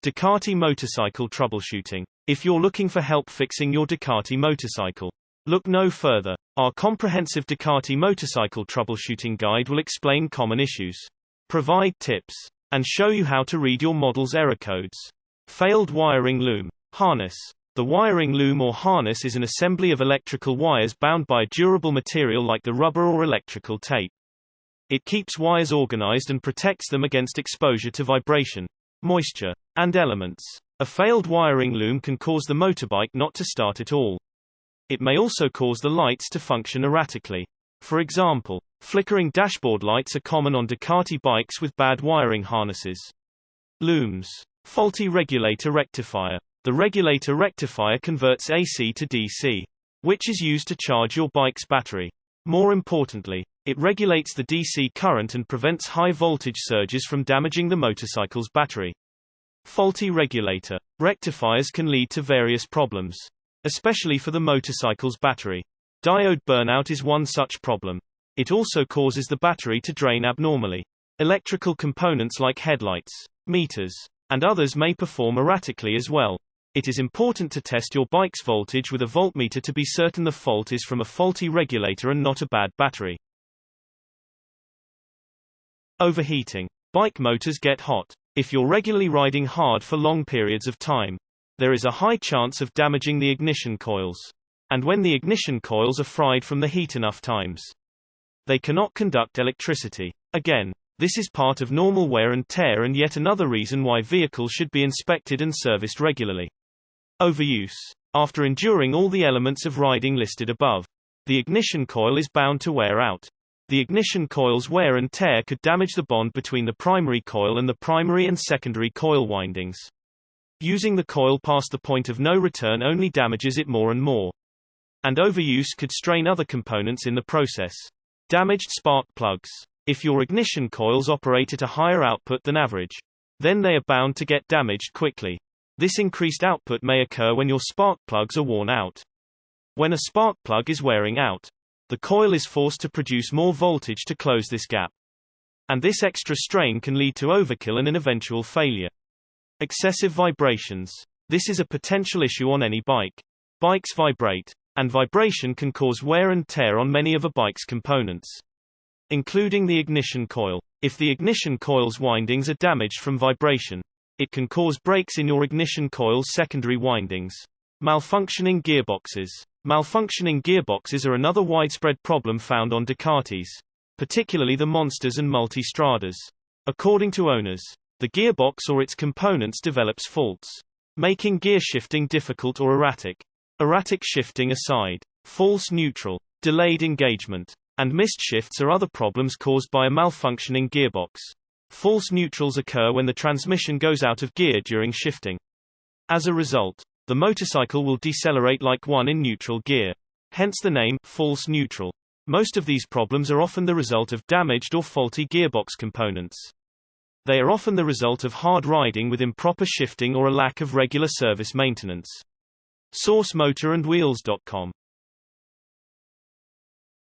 Ducati Motorcycle Troubleshooting. If you're looking for help fixing your Ducati motorcycle, look no further. Our comprehensive Ducati Motorcycle Troubleshooting Guide will explain common issues, provide tips, and show you how to read your model's error codes. Failed wiring loom. Harness. The wiring loom or harness is an assembly of electrical wires bound by a durable material like the rubber or electrical tape. It keeps wires organized and protects them against exposure to vibration, moisture, and elements. A failed wiring loom can cause the motorbike not to start at all. It may also cause the lights to function erratically. For example, flickering dashboard lights are common on Ducati bikes with bad wiring harnesses. Looms. Faulty regulator rectifier. The regulator rectifier converts AC to DC, which is used to charge your bike's battery. More importantly, it regulates the DC current and prevents high voltage surges from damaging the motorcycle's battery. Faulty regulator rectifiers can lead to various problems, especially for the motorcycle's battery. Diode burnout is one such problem. It also causes the battery to drain abnormally. Electrical components like headlights, meters, and others may perform erratically as well. It is important to test your bike's voltage with a voltmeter to be certain the fault is from a faulty regulator and not a bad battery. Overheating. Bike motors get hot. If you're regularly riding hard for long periods of time, there is a high chance of damaging the ignition coils. And when the ignition coils are fried from the heat enough times, they cannot conduct electricity. Again, this is part of normal wear and tear and yet another reason why vehicles should be inspected and serviced regularly. Overuse. After enduring all the elements of riding listed above, the ignition coil is bound to wear out. The ignition coil's wear and tear could damage the bond between the primary coil and the primary and secondary coil windings. Using the coil past the point of no return only damages it more and more. And overuse could strain other components in the process. Damaged spark plugs. If your ignition coils operate at a higher output than average, then they are bound to get damaged quickly. This increased output may occur when your spark plugs are worn out. When a spark plug is wearing out, the coil is forced to produce more voltage to close this gap. And this extra strain can lead to overkill and an eventual failure. Excessive vibrations. This is a potential issue on any bike. Bikes vibrate, and vibration can cause wear and tear on many of a bike's components, including the ignition coil. If the ignition coil's windings are damaged from vibration, it can cause breaks in your ignition coil's secondary windings. Malfunctioning gearboxes. Malfunctioning gearboxes are another widespread problem found on Ducatis, particularly the Monsters and Multistradas. According to owners, the gearbox or its components develops faults, making gear shifting difficult or erratic. Erratic shifting aside, false neutral, delayed engagement, and missed shifts are other problems caused by a malfunctioning gearbox. False neutrals occur when the transmission goes out of gear during shifting. As a result, the motorcycle will decelerate like one in neutral gear. Hence the name, false neutral. Most of these problems are often the result of damaged or faulty gearbox components. They are often the result of hard riding with improper shifting or a lack of regular service maintenance. Source motorandwheels.com